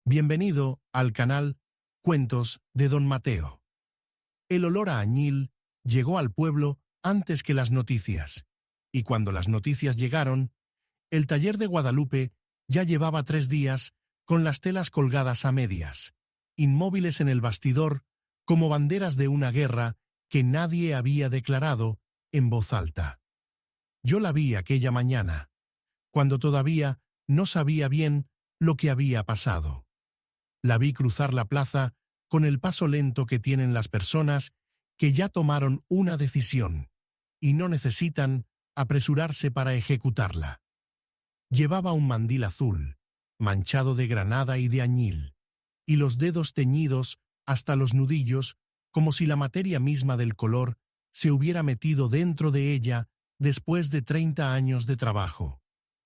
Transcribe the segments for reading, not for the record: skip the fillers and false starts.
Bienvenido al canal Cuentos de Don Mateo. El olor a añil llegó al pueblo antes que las noticias, y cuando las noticias llegaron, el taller de Guadalupe ya llevaba 3 días con las telas colgadas a medias, inmóviles en el bastidor como banderas de una guerra que nadie había declarado en voz alta. Yo la vi aquella mañana, cuando todavía no sabía bien lo que había pasado. La vi cruzar la plaza con el paso lento que tienen las personas que ya tomaron una decisión y no necesitan apresurarse para ejecutarla. Llevaba un mandil azul, manchado de granada y de añil, y los dedos teñidos hasta los nudillos como si la materia misma del color se hubiera metido dentro de ella después de 30 años de trabajo.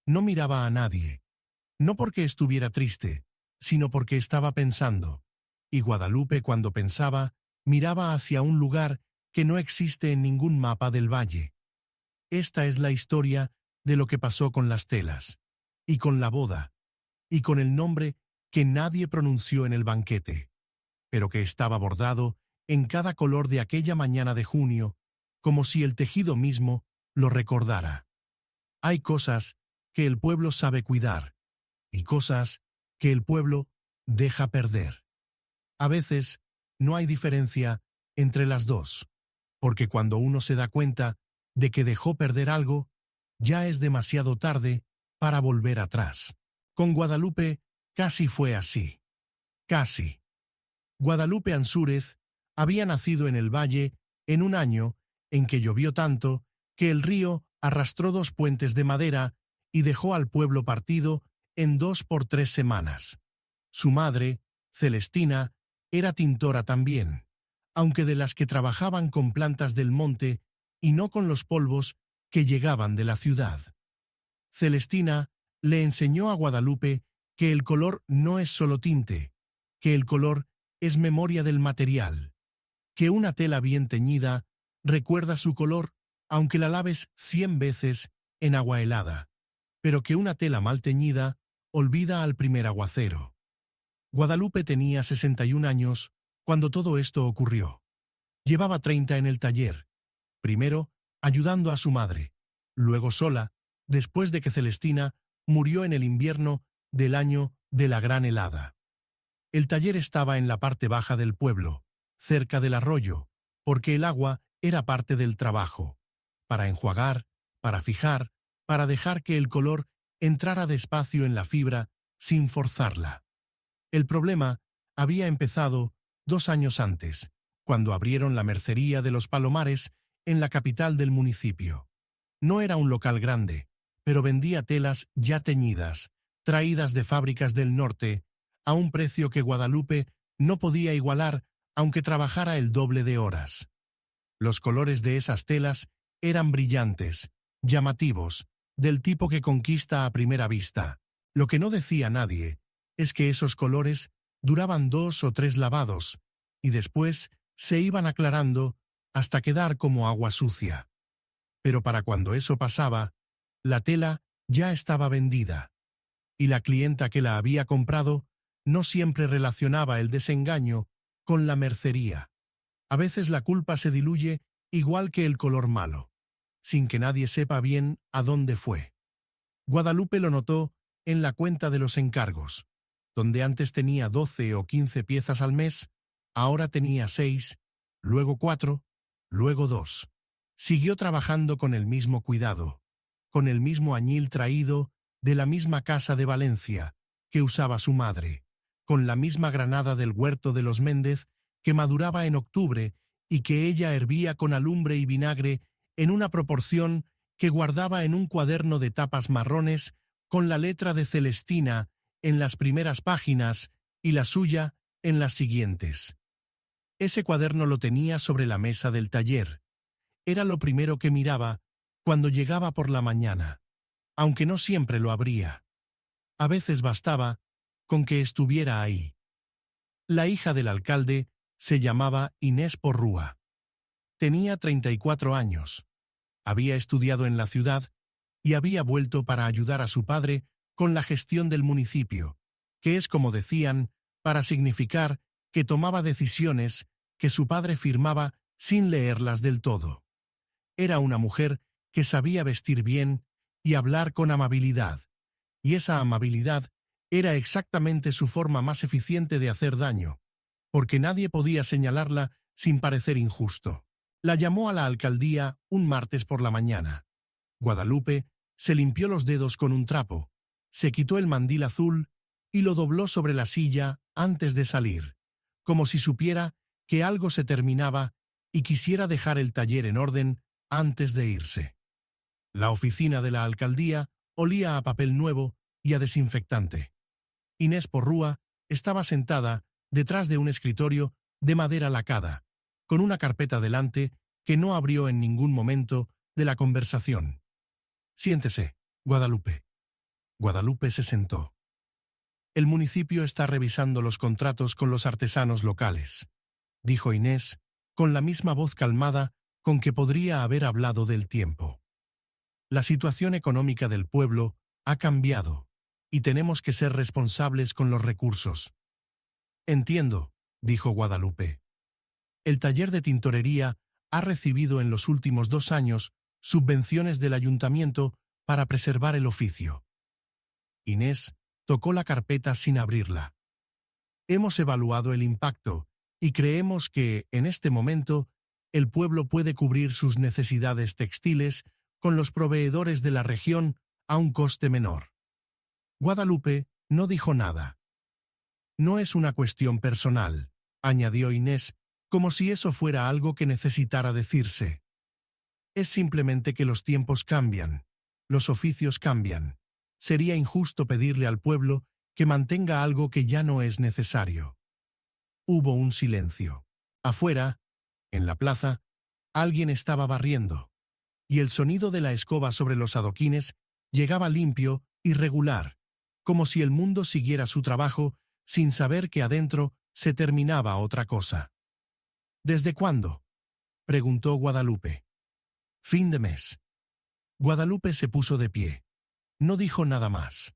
No miraba a nadie, no porque estuviera triste, sino porque estaba pensando, y Guadalupe cuando pensaba miraba hacia un lugar que no existe en ningún mapa del valle. Esta es la historia de lo que pasó con las telas, y con la boda, y con el nombre que nadie pronunció en el banquete, pero que estaba bordado en cada color de aquella mañana de junio, como si el tejido mismo lo recordara. Hay cosas que el pueblo sabe cuidar, y cosas que el pueblo deja perder. A veces no hay diferencia entre las dos, porque cuando uno se da cuenta de que dejó perder algo, ya es demasiado tarde para volver atrás. Con Guadalupe casi fue así. Casi. Guadalupe Ansúrez había nacido en el valle en un año en que llovió tanto que el río arrastró 2 puentes de madera y dejó al pueblo partido en 2 por 3 semanas. Su madre, Celestina, era tintora también, aunque de las que trabajaban con plantas del monte y no con los polvos que llegaban de la ciudad. Celestina le enseñó a Guadalupe que el color no es solo tinte, que el color es memoria del material, que una tela bien teñida recuerda su color aunque la laves 100 veces en agua helada, pero que una tela mal teñida olvida al primer aguacero. Guadalupe tenía 61 años cuando todo esto ocurrió. Llevaba 30 en el taller, primero ayudando a su madre, luego sola, después de que Celestina murió en el invierno del año de la gran helada. El taller estaba en la parte baja del pueblo, cerca del arroyo, porque el agua era parte del trabajo, para enjuagar, para fijar, para dejar que el color entrara despacio en la fibra sin forzarla. El problema había empezado 2 años antes, cuando abrieron la mercería de los Palomares en la capital del municipio. No era un local grande, pero vendía telas ya teñidas, traídas de fábricas del norte, a un precio que Guadalupe no podía igualar aunque trabajara el doble de horas. Los colores de esas telas eran brillantes, llamativos, del tipo que conquista a primera vista. Lo que no decía nadie es que esos colores duraban 2 o 3 lavados, y después se iban aclarando hasta quedar como agua sucia. Pero para cuando eso pasaba, la tela ya estaba vendida, y la clienta que la había comprado no siempre relacionaba el desengaño con la mercería. A veces la culpa se diluye igual que el color malo, sin que nadie sepa bien a dónde fue. Guadalupe lo notó en la cuenta de los encargos, donde antes tenía 12 o 15 piezas al mes, ahora tenía 6, luego 4, luego 2. Siguió trabajando con el mismo cuidado, con el mismo añil traído de la misma casa de Valencia que usaba su madre, con la misma granada del huerto de los Méndez que maduraba en octubre y que ella hervía con alumbre y vinagre en una proporción que guardaba en un cuaderno de tapas marrones con la letra de Celestina en las primeras páginas y la suya en las siguientes. Ese cuaderno lo tenía sobre la mesa del taller. Era lo primero que miraba cuando llegaba por la mañana, aunque no siempre lo abría. A veces bastaba con que estuviera ahí. La hija del alcalde se llamaba Inés Porrúa. Tenía 34 años. Había estudiado en la ciudad y había vuelto para ayudar a su padre con la gestión del municipio, que es como decían, para significar que tomaba decisiones que su padre firmaba sin leerlas del todo. Era una mujer que sabía vestir bien y hablar con amabilidad, y esa amabilidad era exactamente su forma más eficiente de hacer daño, porque nadie podía señalarla sin parecer injusto. La llamó a la alcaldía un martes por la mañana. Guadalupe se limpió los dedos con un trapo, se quitó el mandil azul y lo dobló sobre la silla antes de salir, como si supiera que algo se terminaba y quisiera dejar el taller en orden antes de irse. La oficina de la alcaldía olía a papel nuevo y a desinfectante. Inés Porrúa estaba sentada detrás de un escritorio de madera lacada, con una carpeta delante que no abrió en ningún momento de la conversación. «Siéntese, Guadalupe». Guadalupe se sentó. «El municipio está revisando los contratos con los artesanos locales», dijo Inés, con la misma voz calmada con que podría haber hablado del tiempo. «La situación económica del pueblo ha cambiado y tenemos que ser responsables con los recursos». «Entiendo», dijo Guadalupe. «El taller de tintorería ha recibido en los últimos 2 años subvenciones del ayuntamiento para preservar el oficio». Inés tocó la carpeta sin abrirla. «Hemos evaluado el impacto y creemos que, en este momento, el pueblo puede cubrir sus necesidades textiles con los proveedores de la región a un coste menor». Guadalupe no dijo nada. «No es una cuestión personal», añadió Inés, como si eso fuera algo que necesitara decirse. «Es simplemente que los tiempos cambian, los oficios cambian. Sería injusto pedirle al pueblo que mantenga algo que ya no es necesario». Hubo un silencio. Afuera, en la plaza, alguien estaba barriendo, y el sonido de la escoba sobre los adoquines llegaba limpio y regular, como si el mundo siguiera su trabajo sin saber que adentro se terminaba otra cosa. «¿Desde cuándo?», preguntó Guadalupe. «Fin de mes». Guadalupe se puso de pie. No dijo nada más.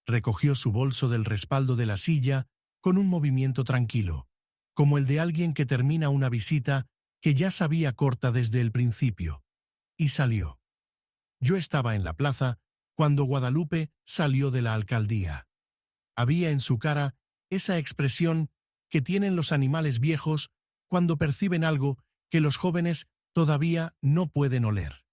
Recogió su bolso del respaldo de la silla con un movimiento tranquilo, como el de alguien que termina una visita que ya sabía corta desde el principio, y salió. Yo estaba en la plaza cuando Guadalupe salió de la alcaldía. Había en su cara esa expresión que tienen los animales viejos cuando perciben algo que los jóvenes todavía no pueden oler.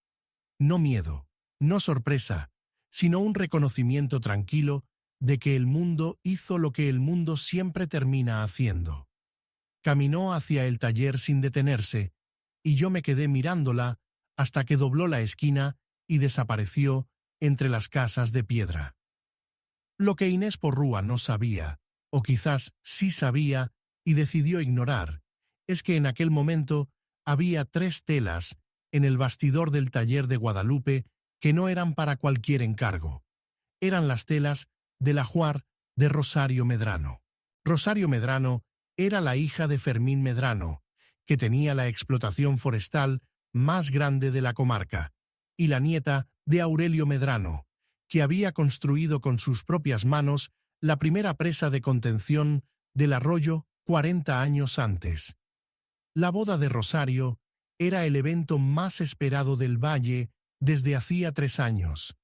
No miedo, no sorpresa, sino un reconocimiento tranquilo de que el mundo hizo lo que el mundo siempre termina haciendo. Caminó hacia el taller sin detenerse, y yo me quedé mirándola hasta que dobló la esquina y desapareció entre las casas de piedra. Lo que Inés Porrúa no sabía, o quizás sí sabía y decidió ignorar, es que en aquel momento había 3 telas en el bastidor del taller de Guadalupe que no eran para cualquier encargo. Eran las telas del ajuar de Rosario Medrano. Rosario Medrano era la hija de Fermín Medrano, que tenía la explotación forestal más grande de la comarca, y la nieta de Aurelio Medrano, que había construido con sus propias manos la primera presa de contención del arroyo 40 años antes. La boda de Rosario era el evento más esperado del valle desde hacía 3 años,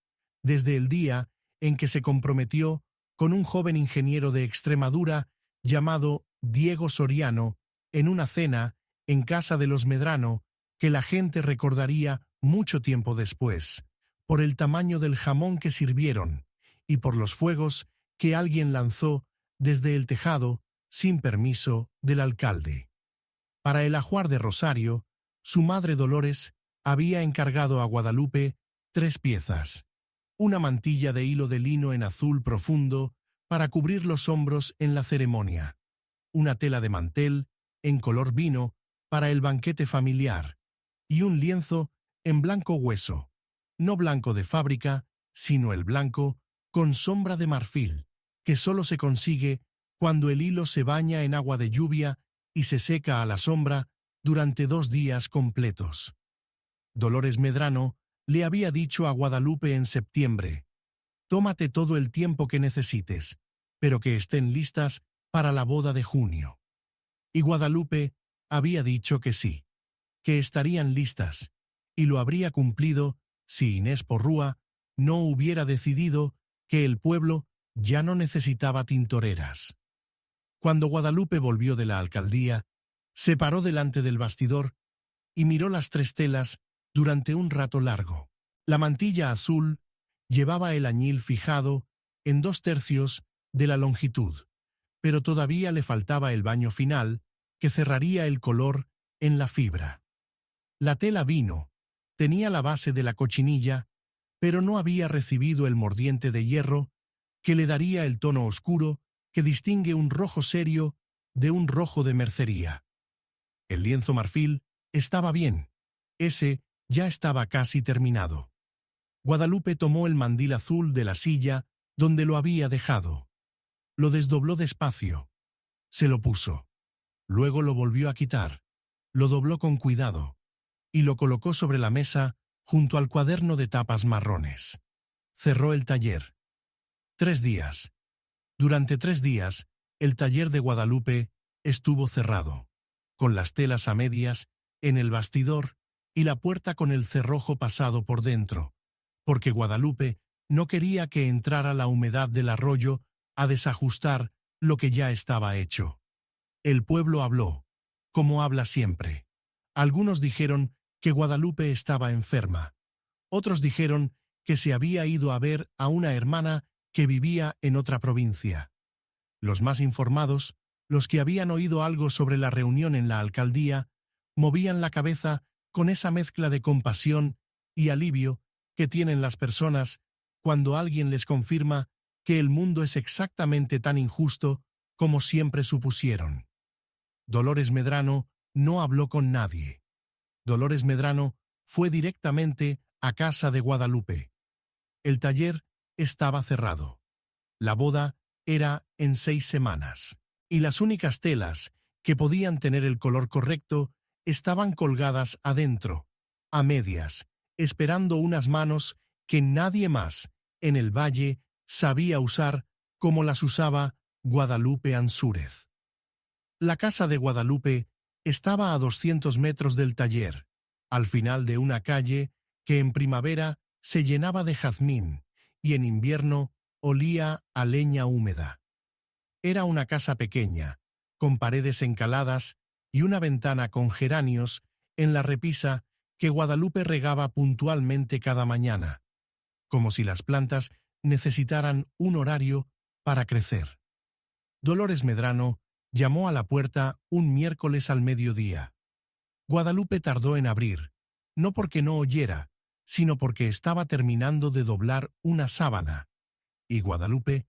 desde el día en que se comprometió con un joven ingeniero de Extremadura llamado Diego Soriano en una cena en casa de los Medrano que la gente recordaría mucho tiempo después, por el tamaño del jamón que sirvieron y por los fuegos que alguien lanzó desde el tejado sin permiso del alcalde. Para el ajuar de Rosario, su madre Dolores había encargado a Guadalupe 3 piezas: una mantilla de hilo de lino en azul profundo para cubrir los hombros en la ceremonia, una tela de mantel en color vino para el banquete familiar y un lienzo en blanco hueso, no blanco de fábrica, sino el blanco con sombra de marfil, que solo se consigue cuando el hilo se baña en agua de lluvia y se seca a la sombra durante 2 días completos. Dolores Medrano le había dicho a Guadalupe en septiembre: «Tómate todo el tiempo que necesites, pero que estén listas para la boda de junio. Y Guadalupe había dicho que sí, que estarían listas, y lo habría cumplido si Inés Porrúa no hubiera decidido que el pueblo ya no necesitaba tintoreras. Cuando Guadalupe volvió de la alcaldía, se paró delante del bastidor y miró las 3 telas durante un rato largo. La mantilla azul llevaba el añil fijado en 2/3 de la longitud, pero todavía le faltaba el baño final que cerraría el color en la fibra. La tela vino, tenía la base de la cochinilla, pero no había recibido el mordiente de hierro que le daría el tono oscuro que distingue un rojo serio de un rojo de mercería. El lienzo marfil estaba bien, ese ya estaba casi terminado. Guadalupe tomó el mandil azul de la silla donde lo había dejado. Lo desdobló despacio. Se lo puso. Luego lo volvió a quitar. Lo dobló con cuidado. Y lo colocó sobre la mesa junto al cuaderno de tapas marrones. Cerró el taller. 3 días. Durante 3 días, el taller de Guadalupe estuvo cerrado, con las telas a medias, en el bastidor y la puerta con el cerrojo pasado por dentro, porque Guadalupe no quería que entrara la humedad del arroyo a desajustar lo que ya estaba hecho. El pueblo habló, como habla siempre. Algunos dijeron que Guadalupe estaba enferma. Otros dijeron que se había ido a ver a una hermana que vivía en otra provincia. Los más informados, los que habían oído algo sobre la reunión en la alcaldía, movían la cabeza con esa mezcla de compasión y alivio que tienen las personas cuando alguien les confirma que el mundo es exactamente tan injusto como siempre supusieron. Dolores Medrano no habló con nadie. Dolores Medrano fue directamente a casa de Guadalupe. El taller estaba cerrado. La boda era en 6 semanas. Y las únicas telas que podían tener el color correcto estaban colgadas adentro, a medias, esperando unas manos que nadie más en el valle sabía usar como las usaba Guadalupe Ansúrez. La casa de Guadalupe estaba a 200 metros del taller, al final de una calle que en primavera se llenaba de jazmín y en invierno olía a leña húmeda. Era una casa pequeña, con paredes encaladas y una ventana con geranios en la repisa que Guadalupe regaba puntualmente cada mañana, como si las plantas necesitaran un horario para crecer. Dolores Medrano llamó a la puerta un miércoles al mediodía. Guadalupe tardó en abrir, no porque no oyera, sino porque estaba terminando de doblar una sábana, y Guadalupe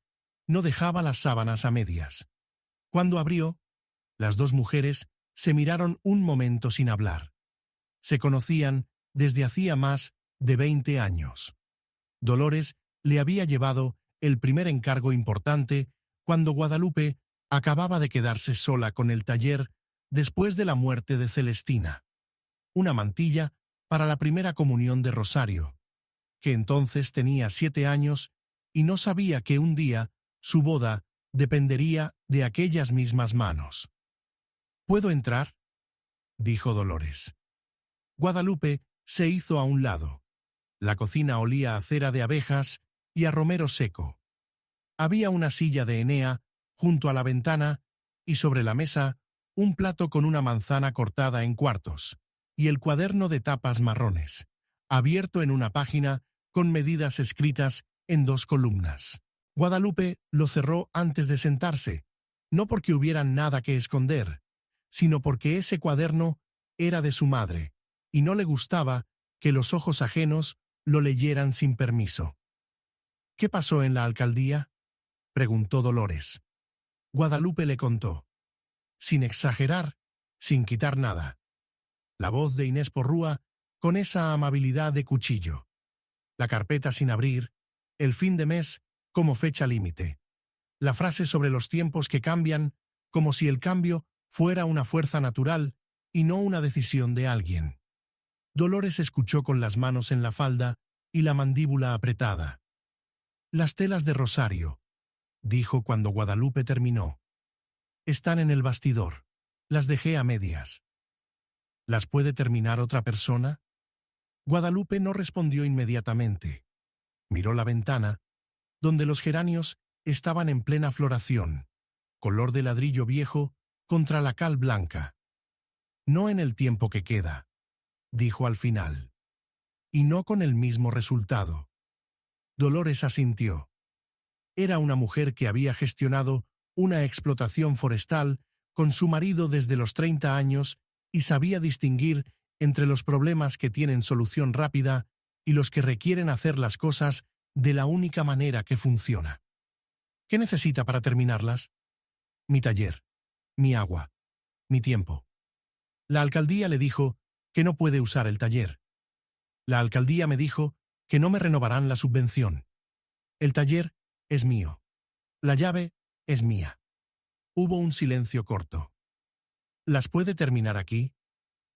no dejaba las sábanas a medias. Cuando abrió, las 2 mujeres se miraron un momento sin hablar. Se conocían desde hacía más de 20 años. Dolores le había llevado el primer encargo importante cuando Guadalupe acababa de quedarse sola con el taller después de la muerte de Celestina. Una mantilla para la primera comunión de Rosario, que entonces tenía 7 años y no sabía que un día su boda dependería de aquellas mismas manos. ¿Puedo entrar?, dijo Dolores. Guadalupe se hizo a un lado. La cocina olía a cera de abejas y a romero seco. Había una silla de Enea junto a la ventana y sobre la mesa un plato con una manzana cortada en cuartos y el cuaderno de tapas marrones, abierto en una página con medidas escritas en 2 columnas. Guadalupe lo cerró antes de sentarse, no porque hubiera nada que esconder, sino porque ese cuaderno era de su madre, y no le gustaba que los ojos ajenos lo leyeran sin permiso. ¿Qué pasó en la alcaldía?, preguntó Dolores. Guadalupe le contó, sin exagerar, sin quitar nada. La voz de Inés Porrúa con esa amabilidad de cuchillo. La carpeta sin abrir, el fin de mes como fecha límite. La frase sobre los tiempos que cambian, como si el cambio fuera una fuerza natural y no una decisión de alguien. Dolores escuchó con las manos en la falda y la mandíbula apretada. Las telas de Rosario. dijo cuando Guadalupe terminó. Están en el bastidor. Las dejé a medias. ¿Las puede terminar otra persona? Guadalupe no respondió inmediatamente. Miró la ventana, donde los geranios estaban en plena floración, color de ladrillo viejo contra la cal blanca. No en el tiempo que queda, dijo al final. Y no con el mismo resultado. Dolores asintió. Era una mujer que había gestionado una explotación forestal con su marido desde los 30 años y sabía distinguir entre los problemas que tienen solución rápida y los que requieren hacer las cosas de la única manera que funciona. ¿Qué necesita para terminarlas? Mi taller, mi agua, mi tiempo. La alcaldía le dijo que no puede usar el taller. La alcaldía me dijo que no me renovarán la subvención. El taller es mío. La llave es mía. Hubo un silencio corto. ¿Las puede terminar aquí?,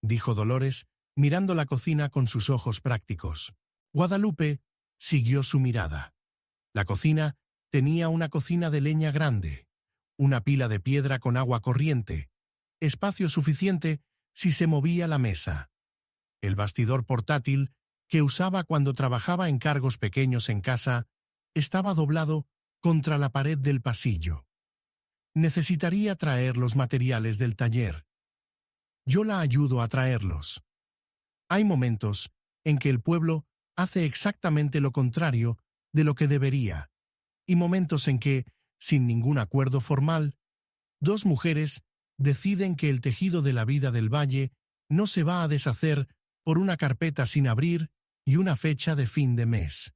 dijo Dolores, mirando la cocina con sus ojos prácticos. Guadalupe siguió su mirada. La cocina tenía una cocina de leña grande, una pila de piedra con agua corriente, espacio suficiente si se movía la mesa. El bastidor portátil que usaba cuando trabajaba en cargos pequeños en casa estaba doblado contra la pared del pasillo. Necesitaría traer los materiales del taller. Yo la ayudo a traerlos. Hay momentos en que el pueblo hace exactamente lo contrario de lo que debería, y momentos en que, sin ningún acuerdo formal, dos mujeres deciden que el tejido de la vida del valle no se va a deshacer por una carpeta sin abrir y una fecha de fin de mes.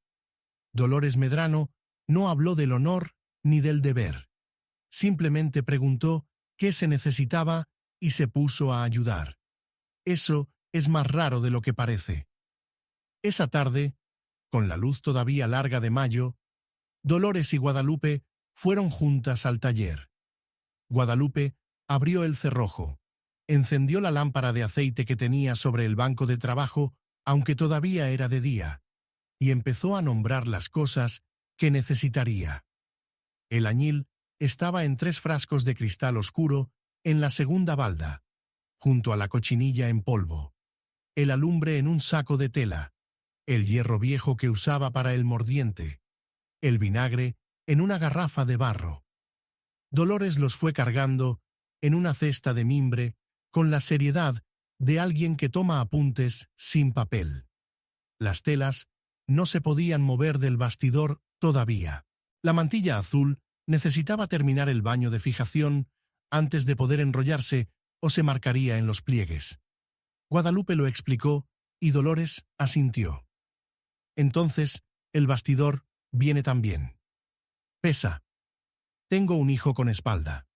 Dolores Medrano no habló del honor ni del deber. Simplemente preguntó qué se necesitaba y se puso a ayudar. Eso es más raro de lo que parece. Esa tarde, con la luz todavía larga de mayo, Dolores y Guadalupe fueron juntas al taller. Guadalupe abrió el cerrojo, encendió la lámpara de aceite que tenía sobre el banco de trabajo, aunque todavía era de día, y empezó a nombrar las cosas que necesitaría. El añil estaba en 3 frascos de cristal oscuro en la segunda balda, junto a la cochinilla en polvo, el alumbre en un saco de tela, el hierro viejo que usaba para el mordiente, el vinagre en una garrafa de barro. Dolores los fue cargando en una cesta de mimbre con la seriedad de alguien que toma apuntes sin papel. Las telas no se podían mover del bastidor todavía. La mantilla azul necesitaba terminar el baño de fijación antes de poder enrollarse o se marcaría en los pliegues. Guadalupe lo explicó y Dolores asintió. Entonces, el bastidor viene también. Pesa. Tengo un hijo con espalda.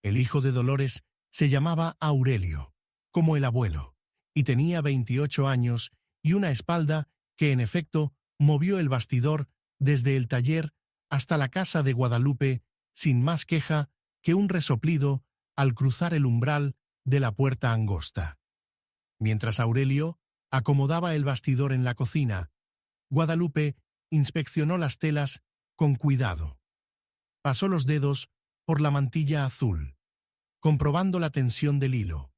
El hijo de Dolores se llamaba Aurelio, como el abuelo, y tenía 28 años y una espalda que en efecto movió el bastidor desde el taller hasta la casa de Guadalupe sin más queja que un resoplido al cruzar el umbral de la puerta angosta. Mientras Aurelio acomodaba el bastidor en la cocina, Guadalupe inspeccionó las telas con cuidado. Pasó los dedos por la mantilla azul, comprobando la tensión del hilo,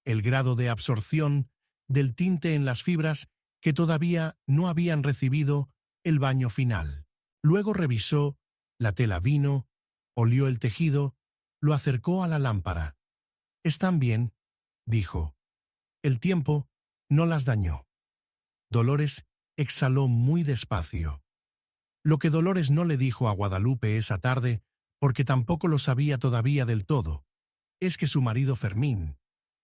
el grado de absorción del tinte en las fibras que todavía no habían recibido el baño final. Luego revisó la tela vino, olió el tejido, lo acercó a la lámpara. «Están bien», dijo. El tiempo no las dañó. Dolores exhaló muy despacio. Lo que Dolores no le dijo a Guadalupe esa tarde, porque tampoco lo sabía todavía del todo, es que su marido Fermín,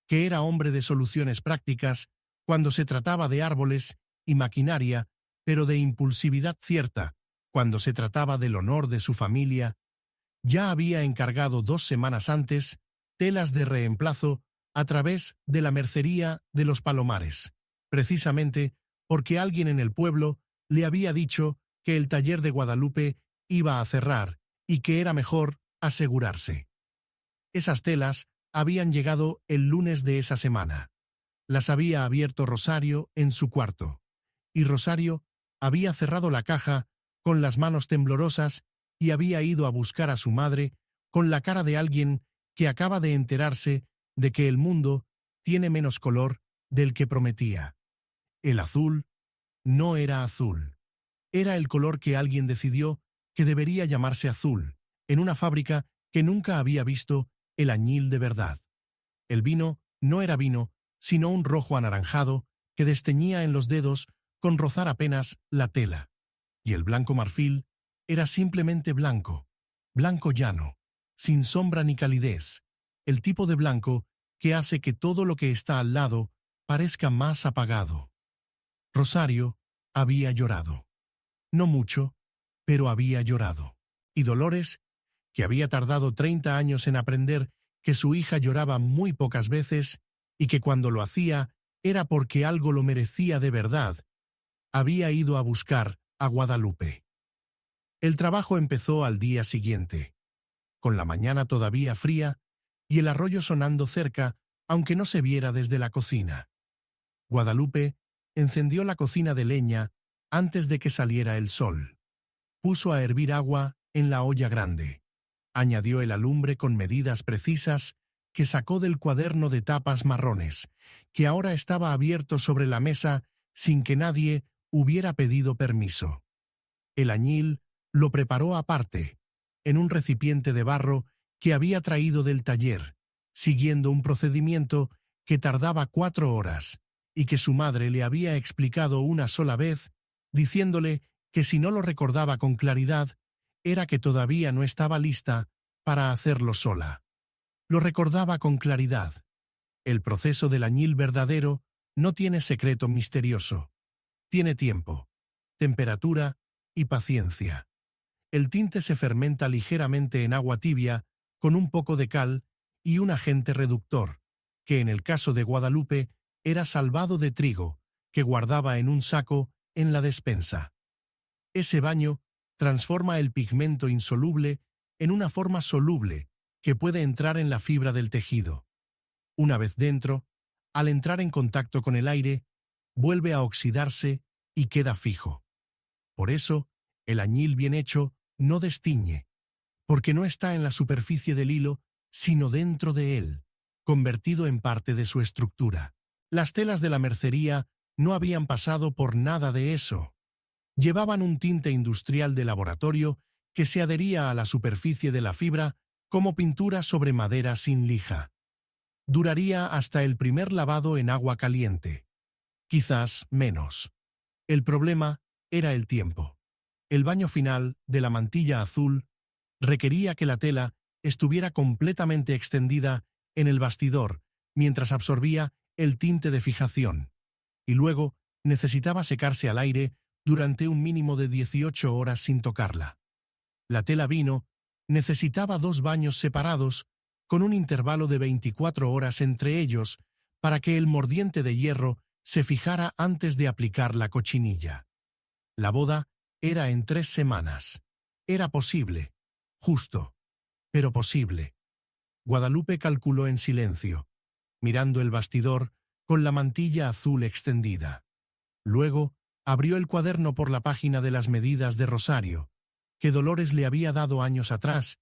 que era hombre de soluciones prácticas cuando se trataba de árboles y maquinaria, pero de impulsividad cierta cuando se trataba del honor de su familia, ya había encargado 2 semanas antes telas de reemplazo a través de la mercería de los Palomares, precisamente porque alguien en el pueblo le había dicho que el taller de Guadalupe iba a cerrar y que era mejor asegurarse. Esas telas habían llegado el lunes de esa semana. Las había abierto Rosario en su cuarto, y Rosario había cerrado la caja con las manos temblorosas y había ido a buscar a su madre con la cara de alguien que acaba de enterarse de que el mundo tiene menos color del que prometía. El azul no era azul. Era el color que alguien decidió que debería llamarse azul, en una fábrica que nunca había visto el añil de verdad. El vino no era vino, sino un rojo anaranjado que desteñía en los dedos con rozar apenas la tela. Y el blanco marfil era simplemente blanco, blanco llano, sin sombra ni calidez, el tipo de blanco que hace que todo lo que está al lado parezca más apagado. Rosario había llorado. No mucho, pero había llorado. Y Dolores, que había tardado 30 años en aprender que su hija lloraba muy pocas veces y que cuando lo hacía era porque algo lo merecía de verdad, había ido a buscar a Guadalupe. El trabajo empezó al día siguiente, con la mañana todavía fría y el arroyo sonando cerca, aunque no se viera desde la cocina. Guadalupe encendió la cocina de leña antes de que saliera el sol. Puso a hervir agua en la olla grande. Añadió el alumbre con medidas precisas que sacó del cuaderno de tapas marrones, que ahora estaba abierto sobre la mesa sin que nadie hubiera pedido permiso. El añil lo preparó aparte, en un recipiente de barro que había traído del taller, siguiendo un procedimiento que tardaba 4 horas y que su madre le había explicado una sola vez, diciéndole que si no lo recordaba con claridad, era que todavía no estaba lista para hacerlo sola. Lo recordaba con claridad. El proceso del añil verdadero no tiene secreto misterioso. Tiene tiempo, temperatura y paciencia. El tinte se fermenta ligeramente en agua tibia con un poco de cal y un agente reductor, que en el caso de Guadalupe era salvado de trigo, que guardaba en un saco en la despensa. Ese baño transforma el pigmento insoluble en una forma soluble que puede entrar en la fibra del tejido. Una vez dentro, al entrar en contacto con el aire, vuelve a oxidarse y queda fijo. Por eso, el añil bien hecho no destiñe, porque no está en la superficie del hilo, sino dentro de él, convertido en parte de su estructura. Las telas de la mercería no habían pasado por nada de eso. Llevaban un tinte industrial de laboratorio que se adhería a la superficie de la fibra como pintura sobre madera sin lija. Duraría hasta el primer lavado en agua caliente. Quizás menos. El problema era el tiempo. El baño final de la mantilla azul requería que la tela estuviera completamente extendida en el bastidor mientras absorbía el tinte de fijación, y luego necesitaba secarse al aire durante un mínimo de 18 horas sin tocarla. La tela vino necesitaba 2 baños separados con un intervalo de 24 horas entre ellos para que el mordiente de hierro se fijara antes de aplicar la cochinilla. La boda era en 3 semanas. Era posible, justo, pero posible. Guadalupe calculó en silencio, mirando el bastidor con la mantilla azul extendida. Luego abrió el cuaderno por la página de las medidas de Rosario, que Dolores le había dado años atrás,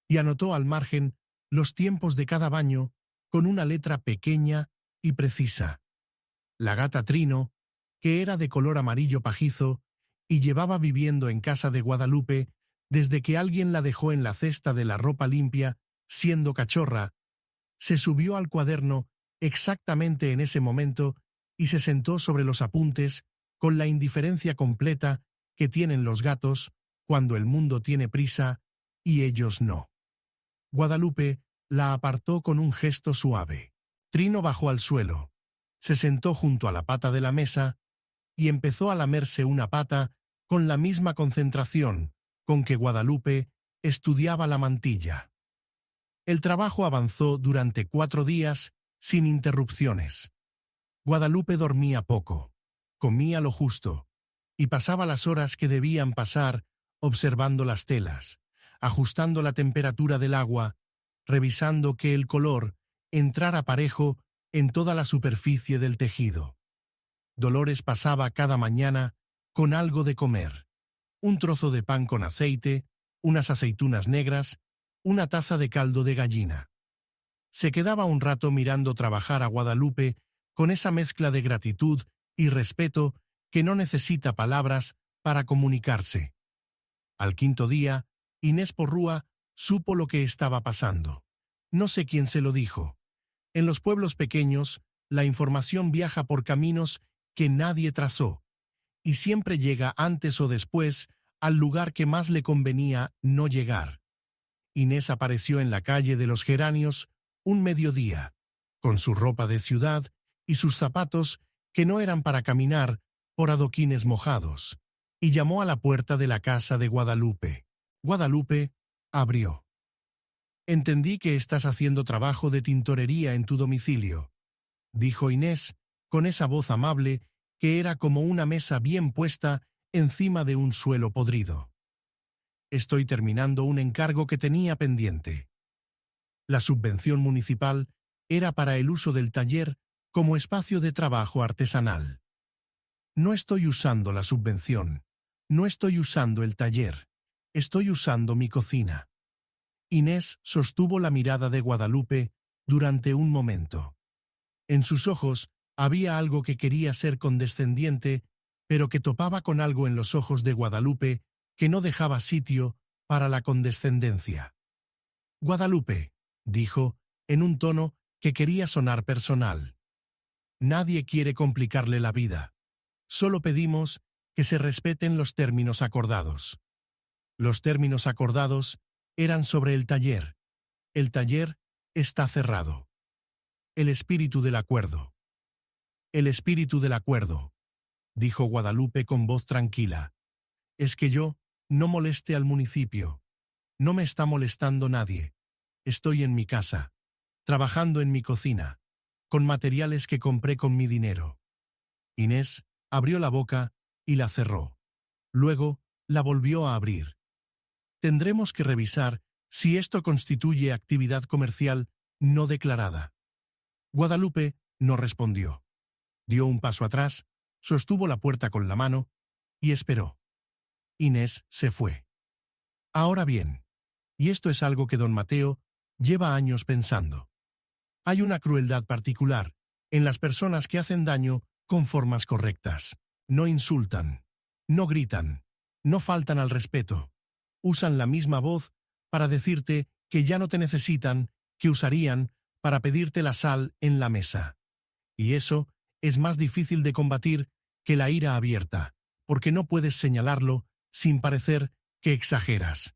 y anotó al margen los tiempos de cada baño con una letra pequeña y precisa. La gata Trino, que era de color amarillo pajizo y llevaba viviendo en casa de Guadalupe desde que alguien la dejó en la cesta de la ropa limpia, siendo cachorra, se subió al cuaderno exactamente en ese momento y se sentó sobre los apuntes con la indiferencia completa que tienen los gatos cuando el mundo tiene prisa y ellos no. Guadalupe la apartó con un gesto suave. Trino bajó al suelo, se sentó junto a la pata de la mesa y empezó a lamerse una pata con la misma concentración con que Guadalupe estudiaba la mantilla. El trabajo avanzó durante 4 días sin interrupciones. Guadalupe dormía poco, comía lo justo y pasaba las horas que debían pasar observando las telas, ajustando la temperatura del agua, revisando que el color entrara parejo en toda la superficie del tejido. Dolores pasaba cada mañana con algo de comer, un trozo de pan con aceite, unas aceitunas negras, una taza de caldo de gallina. Se quedaba un rato mirando trabajar a Guadalupe con esa mezcla de gratitud y respeto que no necesita palabras para comunicarse. Al quinto día, Inés Porrúa supo lo que estaba pasando. No sé quién se lo dijo. En los pueblos pequeños, la información viaja por caminos que nadie trazó, y siempre llega antes o después al lugar que más le convenía no llegar. Inés apareció en la calle de los Geranios un mediodía, con su ropa de ciudad y sus zapatos que no eran para caminar por adoquines mojados, y llamó a la puerta de la casa de Guadalupe. Guadalupe abrió. «Entendí que estás haciendo trabajo de tintorería en tu domicilio», dijo Inés con esa voz amable que era como una mesa bien puesta encima de un suelo podrido. «Estoy terminando un encargo que tenía pendiente». La subvención municipal era para el uso del taller como espacio de trabajo artesanal. «No estoy usando la subvención, no estoy usando el taller, estoy usando mi cocina». Inés sostuvo la mirada de Guadalupe durante un momento. En sus ojos había algo que quería ser condescendiente, pero que topaba con algo en los ojos de Guadalupe que no dejaba sitio para la condescendencia. «Guadalupe», dijo, en un tono que quería sonar personal. «Nadie quiere complicarle la vida. Solo pedimos que se respeten los términos acordados». Los términos acordados eran sobre el taller. El taller está cerrado. El espíritu del acuerdo. «El espíritu del acuerdo», dijo Guadalupe con voz tranquila. «Es que yo no moleste al municipio. No me está molestando nadie. Estoy en mi casa, trabajando en mi cocina, con materiales que compré con mi dinero». Inés abrió la boca y la cerró. Luego la volvió a abrir. «Tendremos que revisar si esto constituye actividad comercial no declarada». Guadalupe no respondió. Dio un paso atrás, sostuvo la puerta con la mano y esperó. Inés se fue. Ahora bien, y esto es algo que don Mateo lleva años pensando. Hay una crueldad particular en las personas que hacen daño con formas correctas. No insultan, no gritan, no faltan al respeto. Usan la misma voz para decirte que ya no te necesitan que usarían para pedirte la sal en la mesa. Y eso es más difícil de combatir que la ira abierta, porque no puedes señalarlo sin parecer que exageras.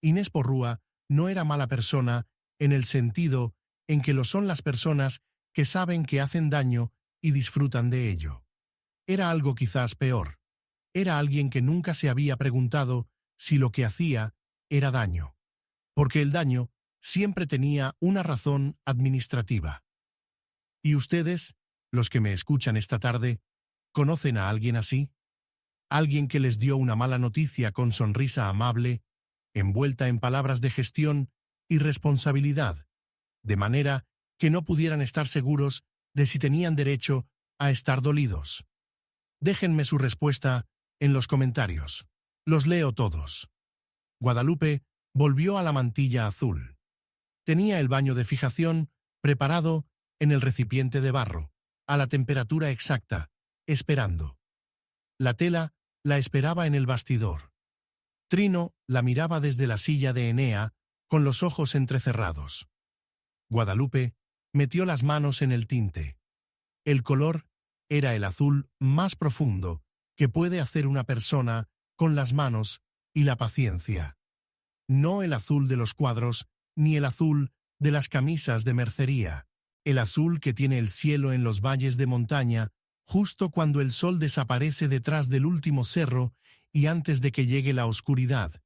Inés Porrúa no era mala persona en el sentido en que lo son las personas que saben que hacen daño y disfrutan de ello. Era algo quizás peor. Era alguien que nunca se había preguntado si lo que hacía era daño, porque el daño siempre tenía una razón administrativa. ¿Y ustedes, los que me escuchan esta tarde, conocen a alguien así? ¿Alguien que les dio una mala noticia con sonrisa amable, envuelta en palabras de gestión y responsabilidad, de manera que no pudieran estar seguros de si tenían derecho a estar dolidos? Déjenme su respuesta en los comentarios. Los leo todos. Guadalupe volvió a la mantilla azul. Tenía el baño de fijación preparado en el recipiente de barro, a la temperatura exacta, esperando. La tela la esperaba en el bastidor. Trino la miraba desde la silla de Enea, con los ojos entrecerrados. Guadalupe metió las manos en el tinte. El color era el azul más profundo que puede hacer una persona con las manos y la paciencia. No el azul de los cuadros, ni el azul de las camisas de mercería. El azul que tiene el cielo en los valles de montaña, justo cuando el sol desaparece detrás del último cerro y antes de que llegue la oscuridad.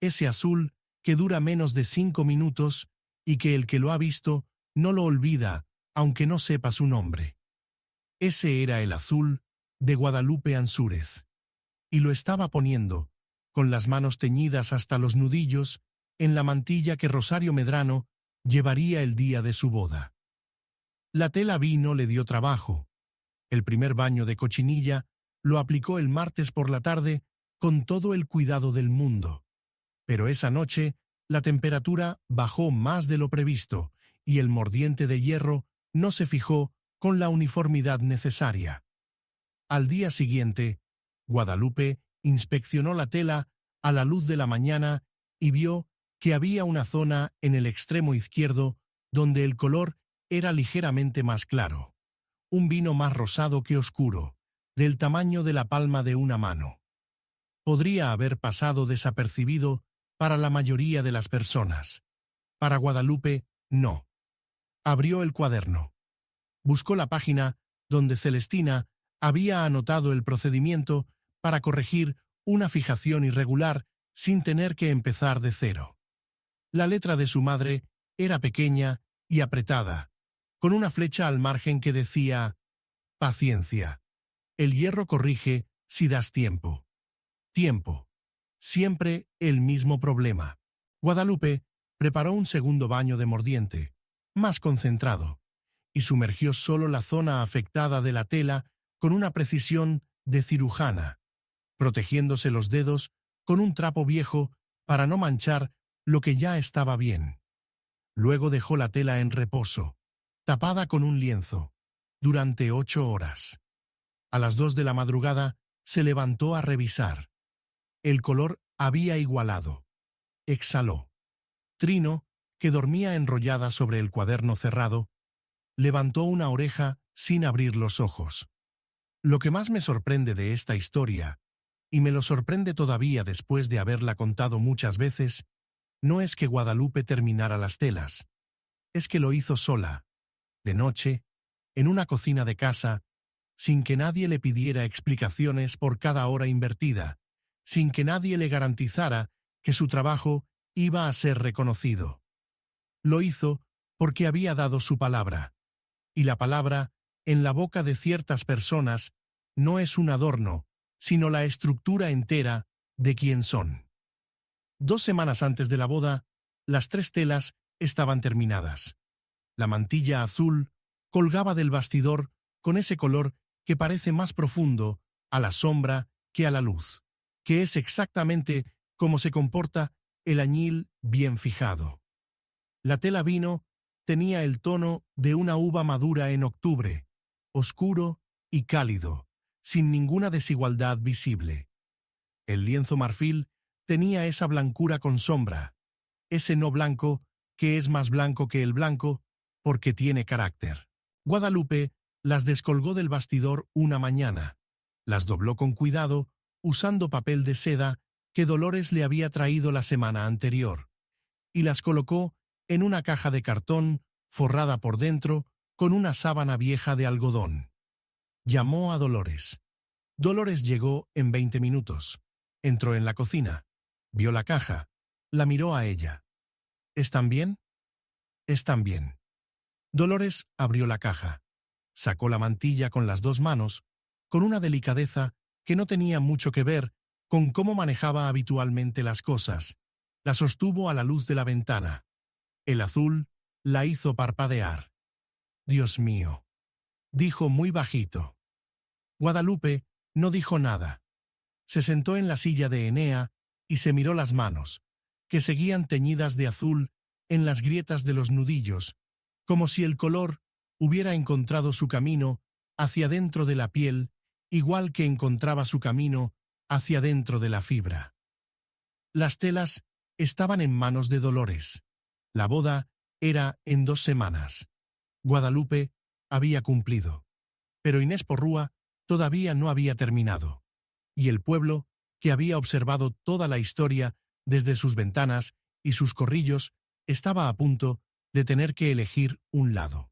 Ese azul que dura menos de 5 minutos y que el que lo ha visto no lo olvida, aunque no sepa su nombre. Ese era el azul de Guadalupe Ansúrez. Y lo estaba poniendo, con las manos teñidas hasta los nudillos, en la mantilla que Rosario Medrano llevaría el día de su boda. La tela vino le dio trabajo. El primer baño de cochinilla lo aplicó el martes por la tarde con todo el cuidado del mundo. Pero esa noche, la temperatura bajó más de lo previsto, y el mordiente de hierro no se fijó con la uniformidad necesaria. Al día siguiente, Guadalupe inspeccionó la tela a la luz de la mañana y vio que había una zona en el extremo izquierdo donde el color era ligeramente más claro, un vino más rosado que oscuro, del tamaño de la palma de una mano. Podría haber pasado desapercibido para la mayoría de las personas. Para Guadalupe, no. Abrió el cuaderno. Buscó la página donde Celestina había anotado el procedimiento para corregir una fijación irregular sin tener que empezar de cero. La letra de su madre era pequeña y apretada, con una flecha al margen que decía: paciencia. El hierro corrige si das tiempo. Tiempo. Siempre el mismo problema. Guadalupe preparó un segundo baño de mordiente, más concentrado, y sumergió solo la zona afectada de la tela con una precisión de cirujana, protegiéndose los dedos con un trapo viejo para no manchar lo que ya estaba bien. Luego dejó la tela en reposo, tapada con un lienzo, durante 8 horas. A las 2 de la madrugada se levantó a revisar. El color había igualado. Exhaló. Trino, que dormía enrollada sobre el cuaderno cerrado, levantó una oreja sin abrir los ojos. Lo que más me sorprende de esta historia, y me lo sorprende todavía después de haberla contado muchas veces, no es que Guadalupe terminara las telas. Es que lo hizo sola, de noche, en una cocina de casa, sin que nadie le pidiera explicaciones por cada hora invertida, sin que nadie le garantizara que su trabajo iba a ser reconocido. Lo hizo porque había dado su palabra, y la palabra, en la boca de ciertas personas, no es un adorno, sino la estructura entera de quién son. 2 semanas antes de la boda, las 3 telas estaban terminadas. La mantilla azul colgaba del bastidor con ese color que parece más profundo a la sombra que a la luz, que es exactamente como se comporta el añil bien fijado. La tela vino tenía el tono de una uva madura en octubre, oscuro y cálido, sin ninguna desigualdad visible. El lienzo marfil tenía esa blancura con sombra, ese no blanco que es más blanco que el blanco porque tiene carácter. Guadalupe las descolgó del bastidor una mañana, las dobló con cuidado usando papel de seda que Dolores le había traído la semana anterior, y las colocó en una caja de cartón forrada por dentro con una sábana vieja de algodón. Llamó a Dolores. Dolores llegó en 20 minutos. Entró en la cocina, vio la caja, la miró a ella. ¿Están bien? Están bien. Dolores abrió la caja, sacó la mantilla con las 2 manos, con una delicadeza que no tenía mucho que ver con cómo manejaba habitualmente las cosas. La sostuvo a la luz de la ventana. El azul la hizo parpadear. «Dios mío», dijo muy bajito. Guadalupe no dijo nada. Se sentó en la silla de Enea y se miró las manos, que seguían teñidas de azul en las grietas de los nudillos, como si el color hubiera encontrado su camino hacia dentro de la piel, igual que encontraba su camino hacia dentro de la fibra. Las telas estaban en manos de Dolores. La boda era en 2 semanas. Guadalupe había cumplido. Pero Inés Porrúa todavía no había terminado. Y el pueblo, que había observado toda la historia desde sus ventanas y sus corrillos, estaba a punto de tener que elegir un lado.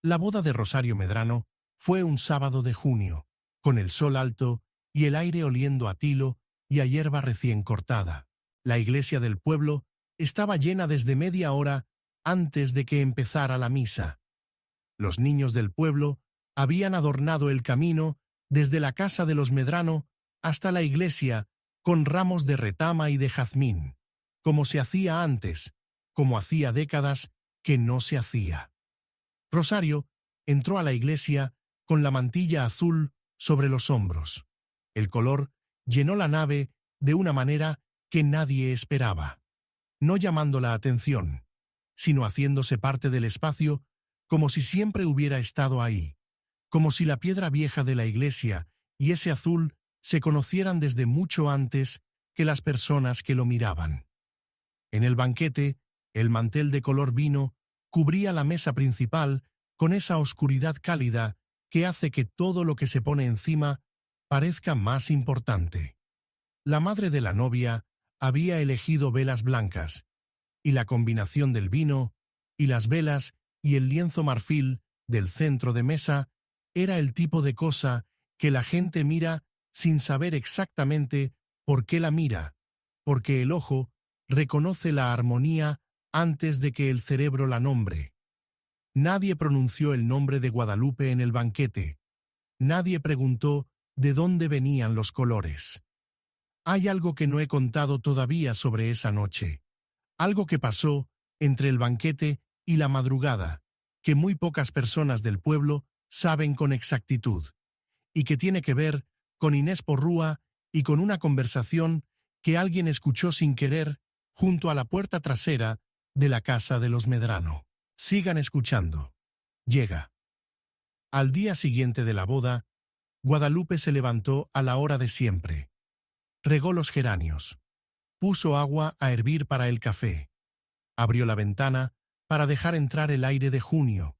La boda de Rosario Medrano fue un sábado de junio, con el sol alto y el aire oliendo a tilo y a hierba recién cortada. La iglesia del pueblo estaba llena desde media hora antes de que empezara la misa. Los niños del pueblo habían adornado el camino desde la casa de los Medrano hasta la iglesia con ramos de retama y de jazmín, como se hacía antes, como hacía décadas que no se hacía. Rosario entró a la iglesia con la mantilla azul sobre los hombros. El color llenó la nave de una manera que nadie esperaba, no llamando la atención, sino haciéndose parte del espacio como si siempre hubiera estado ahí, como si la piedra vieja de la iglesia y ese azul se conocieran desde mucho antes que las personas que lo miraban. En el banquete, el mantel de color vino cubría la mesa principal con esa oscuridad cálida que hace que todo lo que se pone encima parezca más importante. La madre de la novia había elegido velas blancas, y la combinación del vino, y las velas, y el lienzo marfil del centro de mesa era el tipo de cosa que la gente mira sin saber exactamente por qué la mira, porque el ojo reconoce la armonía antes de que el cerebro la nombre. Nadie pronunció el nombre de Guadalupe en el banquete. Nadie preguntó de dónde venían los colores. Hay algo que no he contado todavía sobre esa noche. Algo que pasó entre el banquete y la madrugada, que muy pocas personas del pueblo saben con exactitud, y que tiene que ver con Inés Porrúa y con una conversación que alguien escuchó sin querer junto a la puerta trasera de la casa de los Medrano. Sigan escuchando. Llega. Al día siguiente de la boda, Guadalupe se levantó a la hora de siempre. Regó los geranios. Puso agua a hervir para el café. Abrió la ventana para dejar entrar el aire de junio,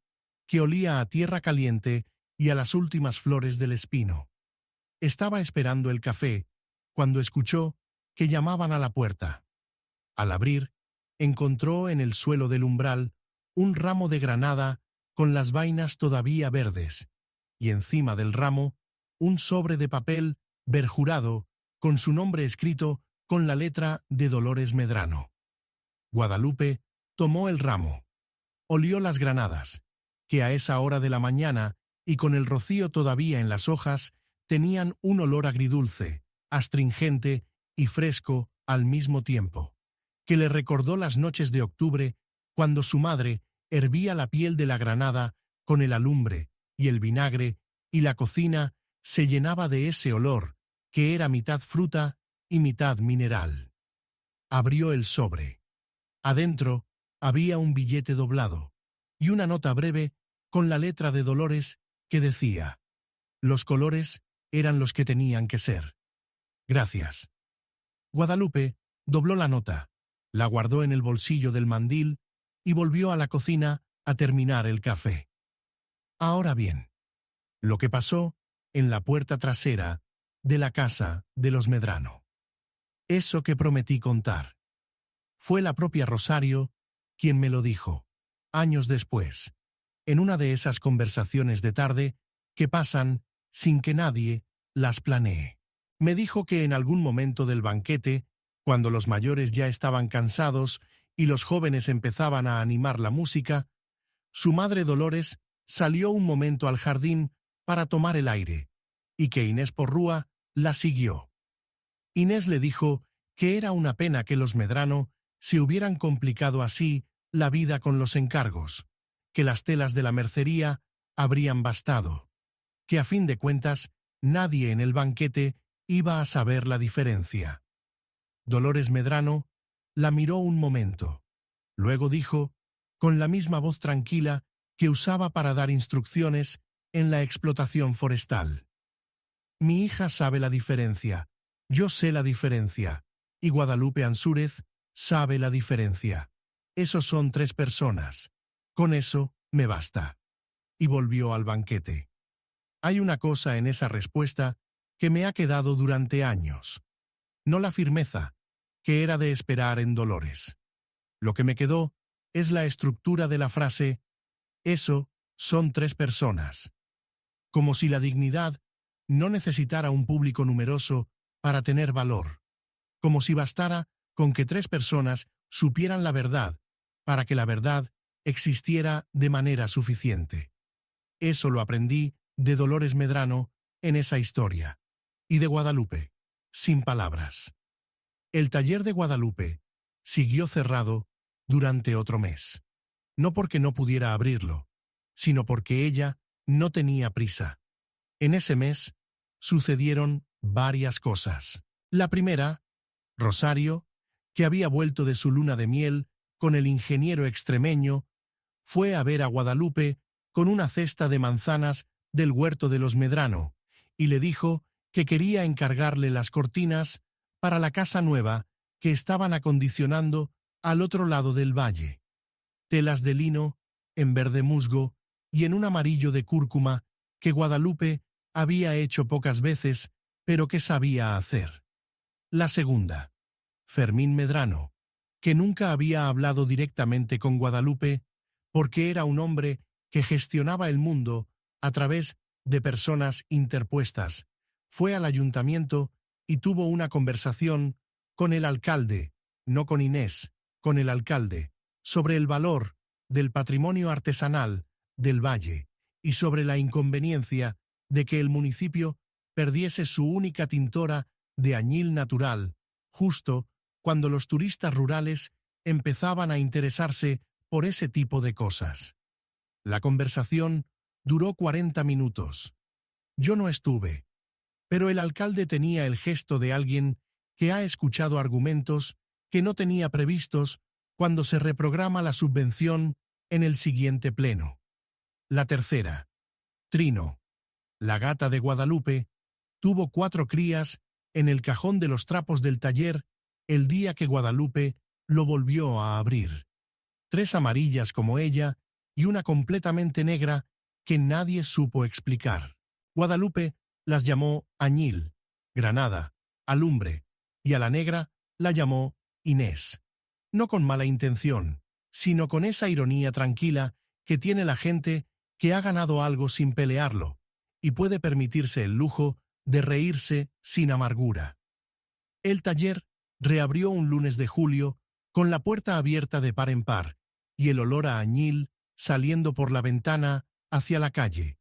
que olía a tierra caliente y a las últimas flores del espino. Estaba esperando el café cuando escuchó que llamaban a la puerta. Al abrir, encontró en el suelo del umbral un ramo de granada con las vainas todavía verdes, y encima del ramo un sobre de papel berjurado con su nombre escrito con la letra de Dolores Medrano. Guadalupe tomó el ramo, olió las granadas, que a esa hora de la mañana y con el rocío todavía en las hojas tenían un olor agridulce, astringente y fresco al mismo tiempo, que le recordó las noches de octubre cuando su madre hervía la piel de la granada con el alumbre y el vinagre y la cocina se llenaba de ese olor que era mitad fruta y mitad mineral. Abrió el sobre. Adentro había un billete doblado y una nota breve con la letra de Dolores que decía: los colores eran los que tenían que ser. Gracias. Guadalupe dobló la nota, la guardó en el bolsillo del mandil y volvió a la cocina a terminar el café. Ahora bien, lo que pasó en la puerta trasera de la casa de los Medrano. Eso que prometí contar. Fue la propia Rosario quien me lo dijo, años después, en una de esas conversaciones de tarde que pasan sin que nadie las planee. Me dijo que en algún momento del banquete, cuando los mayores ya estaban cansados y los jóvenes empezaban a animar la música, su madre Dolores salió un momento al jardín para tomar el aire, y que Inés Porrúa la siguió. Inés le dijo que era una pena que los Medrano se hubieran complicado así la vida con los encargos, que las telas de la mercería habrían bastado, que a fin de cuentas nadie en el banquete iba a saber la diferencia. Dolores Medrano la miró un momento. Luego dijo, con la misma voz tranquila que usaba para dar instrucciones en la explotación forestal: mi hija sabe la diferencia, yo sé la diferencia, y Guadalupe Ansúrez sabe la diferencia. Esos son 3 personas. Con eso me basta. Y volvió al banquete. Hay una cosa en esa respuesta que me ha quedado durante años. No la firmeza, que era de esperar en Dolores. Lo que me quedó es la estructura de la frase: eso son 3 personas. Como si la dignidad no necesitara un público numeroso para tener valor. Como si bastara con que 3 personas supieran la verdad para que la verdad existiera de manera suficiente. Eso lo aprendí de Dolores Medrano en esa historia, y de Guadalupe, sin palabras. El taller de Guadalupe siguió cerrado durante otro mes, no porque no pudiera abrirlo, sino porque ella no tenía prisa. En ese mes sucedieron varias cosas. La primera, Rosario, que había vuelto de su luna de miel con el ingeniero extremeño, fue a ver a Guadalupe con una cesta de manzanas del huerto de los Medrano, y le dijo que quería encargarle las cortinas para la casa nueva que estaban acondicionando al otro lado del valle. Telas de lino, en verde musgo y en un amarillo de cúrcuma que Guadalupe había hecho pocas veces, pero que sabía hacer. La segunda, Fermín Medrano, que nunca había hablado directamente con Guadalupe, porque era un hombre que gestionaba el mundo a través de personas interpuestas, fue al ayuntamiento y tuvo una conversación con el alcalde, no con Inés, con el alcalde, sobre el valor del patrimonio artesanal del valle y sobre la inconveniencia de que el municipio perdiese su única tintora de añil natural, justo cuando los turistas rurales empezaban a interesarse por ese tipo de cosas. La conversación duró 40 minutos. Yo no estuve, pero el alcalde tenía el gesto de alguien que ha escuchado argumentos que no tenía previstos cuando se reprograma la subvención en el siguiente pleno. La tercera, Trino, la gata de Guadalupe, tuvo 4 crías en el cajón de los trapos del taller el día que Guadalupe lo volvió a abrir. 3 amarillas como ella y una completamente negra que nadie supo explicar. Guadalupe las llamó Añil, Granada, Alumbre, y a la negra la llamó Inés. No con mala intención, sino con esa ironía tranquila que tiene la gente que ha ganado algo sin pelearlo, y puede permitirse el lujo de reírse sin amargura. El taller reabrió un lunes de julio con la puerta abierta de par en par y el olor a añil saliendo por la ventana hacia la calle,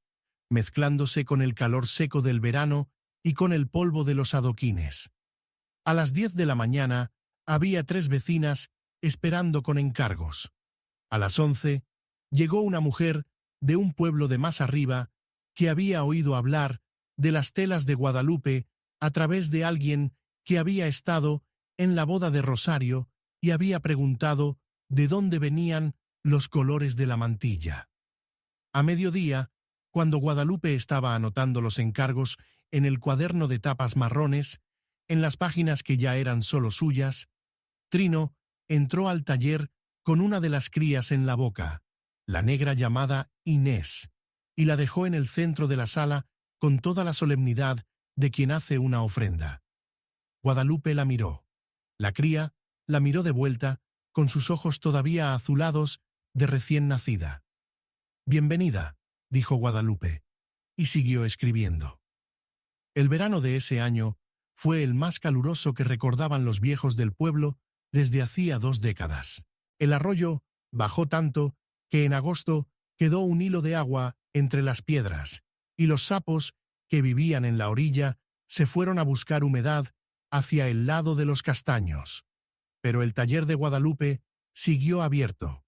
mezclándose con el calor seco del verano y con el polvo de los adoquines. A las 10 de la mañana había 3 vecinas esperando con encargos. A las 11 llegó una mujer de un pueblo de más arriba que había oído hablar de las telas de Guadalupe a través de alguien que había estado en la boda de Rosario y había preguntado de dónde venían los colores de la mantilla. A mediodía, cuando Guadalupe estaba anotando los encargos en el cuaderno de tapas marrones, en las páginas que ya eran solo suyas, Trino entró al taller con una de las crías en la boca, la negra llamada Inés, y la dejó en el centro de la sala con toda la solemnidad de quien hace una ofrenda. Guadalupe la miró. La cría la miró de vuelta, con sus ojos todavía azulados de recién nacida. «Bienvenida», dijo Guadalupe, y siguió escribiendo. El verano de ese año fue el más caluroso que recordaban los viejos del pueblo desde hacía 2 décadas. El arroyo bajó tanto que en agosto quedó un hilo de agua entre las piedras, y los sapos que vivían en la orilla se fueron a buscar humedad hacia el lado de los castaños. Pero el taller de Guadalupe siguió abierto,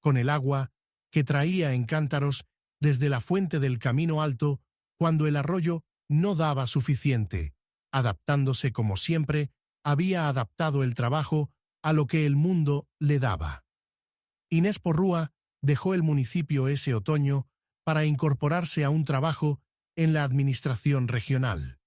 con el agua que traía en cántaros desde la fuente del Camino Alto cuando el arroyo no daba suficiente, adaptándose como siempre había adaptado el trabajo a lo que el mundo le daba. Inés Porrúa dejó el municipio ese otoño para incorporarse a un trabajo en la administración regional.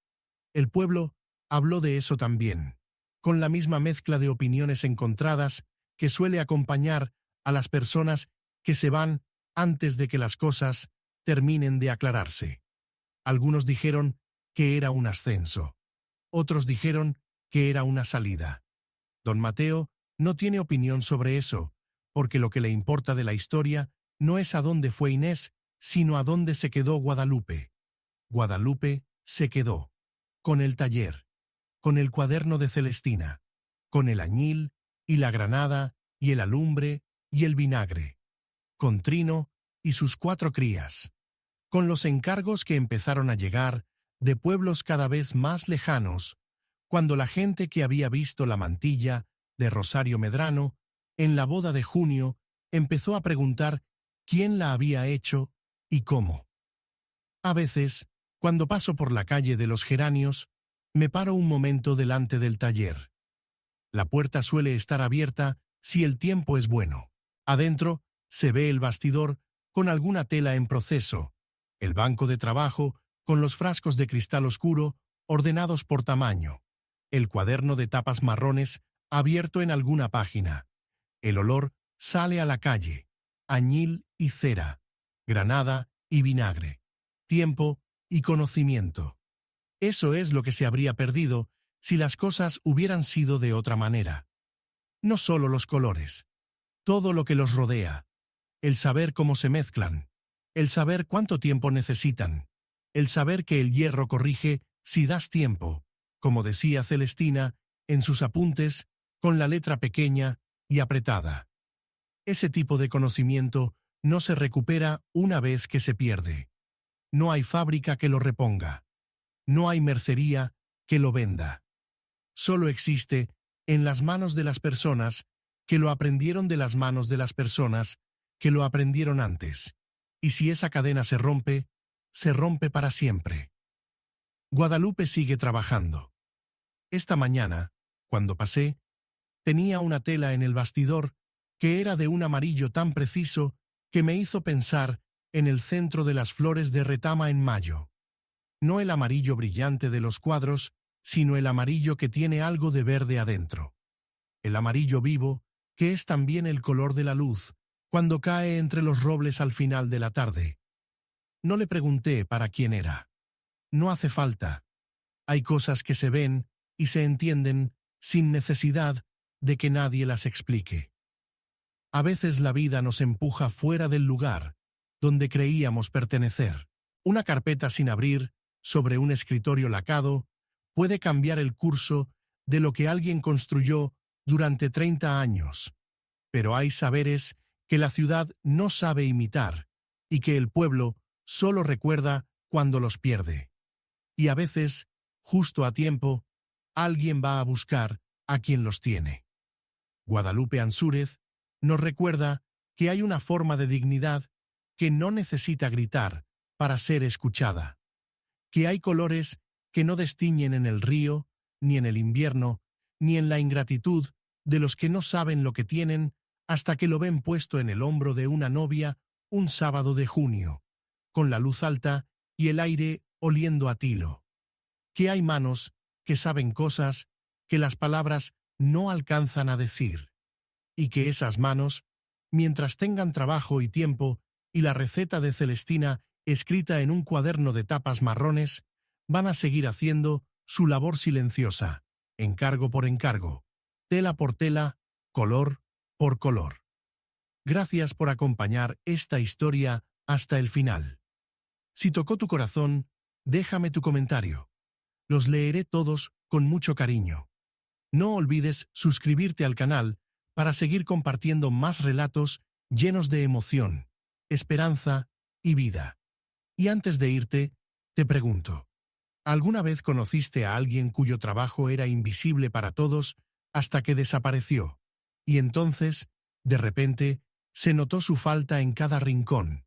El pueblo habló de eso también, con la misma mezcla de opiniones encontradas que suele acompañar a las personas que se van antes de que las cosas terminen de aclararse. Algunos dijeron que era un ascenso. Otros dijeron que era una salida. Don Mateo no tiene opinión sobre eso, porque lo que le importa de la historia no es a dónde fue Inés, sino a dónde se quedó Guadalupe. Guadalupe se quedó, con el taller, con el cuaderno de Celestina, con el añil y la granada y el alumbre y el vinagre, con Trino y sus 4 crías, con los encargos que empezaron a llegar de pueblos cada vez más lejanos, cuando la gente que había visto la mantilla de Rosario Medrano en la boda de junio empezó a preguntar quién la había hecho y cómo. A veces, cuando paso por la calle de los Geranios, me paro un momento delante del taller. La puerta suele estar abierta si el tiempo es bueno. Adentro se ve el bastidor con alguna tela en proceso, el banco de trabajo con los frascos de cristal oscuro ordenados por tamaño, el cuaderno de tapas marrones abierto en alguna página. El olor sale a la calle, añil y cera, granada y vinagre, tiempo y conocimiento. Eso es lo que se habría perdido si las cosas hubieran sido de otra manera. No solo los colores, todo lo que los rodea, el saber cómo se mezclan, el saber cuánto tiempo necesitan, el saber que el hierro corrige si das tiempo, como decía Celestina en sus apuntes con la letra pequeña y apretada. Ese tipo de conocimiento no se recupera una vez que se pierde. No hay fábrica que lo reponga. No hay mercería que lo venda. Solo existe en las manos de las personas que lo aprendieron de las manos de las personas que lo aprendieron antes. Y si esa cadena se rompe para siempre. Guadalupe sigue trabajando. Esta mañana, cuando pasé, tenía una tela en el bastidor que era de un amarillo tan preciso que me hizo pensar en el centro de las flores de retama en mayo. No el amarillo brillante de los cuadros, sino el amarillo que tiene algo de verde adentro. El amarillo vivo, que es también el color de la luz, cuando cae entre los robles al final de la tarde. No le pregunté para quién era. No hace falta. Hay cosas que se ven y se entienden sin necesidad de que nadie las explique. A veces la vida nos empuja fuera del lugar donde creíamos pertenecer. Una carpeta sin abrir, sobre un escritorio lacado, puede cambiar el curso de lo que alguien construyó durante 30 años. Pero hay saberes que la ciudad no sabe imitar y que el pueblo solo recuerda cuando los pierde. Y a veces, justo a tiempo, alguien va a buscar a quien los tiene. Guadalupe Ansúrez nos recuerda que hay una forma de dignidad que no necesita gritar para ser escuchada, que hay colores que no destiñen en el río, ni en el invierno, ni en la ingratitud de los que no saben lo que tienen hasta que lo ven puesto en el hombro de una novia un sábado de junio, con la luz alta y el aire oliendo a tilo. Que hay manos que saben cosas que las palabras no alcanzan a decir, y que esas manos, mientras tengan trabajo y tiempo y la receta de Celestina escrita en un cuaderno de tapas marrones, van a seguir haciendo su labor silenciosa, encargo por encargo, tela por tela, color por color. Gracias por acompañar esta historia hasta el final. Si tocó tu corazón, déjame tu comentario. Los leeré todos con mucho cariño. No olvides suscribirte al canal para seguir compartiendo más relatos llenos de emoción, esperanza y vida. Y antes de irte, te pregunto, ¿alguna vez conociste a alguien cuyo trabajo era invisible para todos hasta que desapareció? Y entonces, de repente, se notó su falta en cada rincón.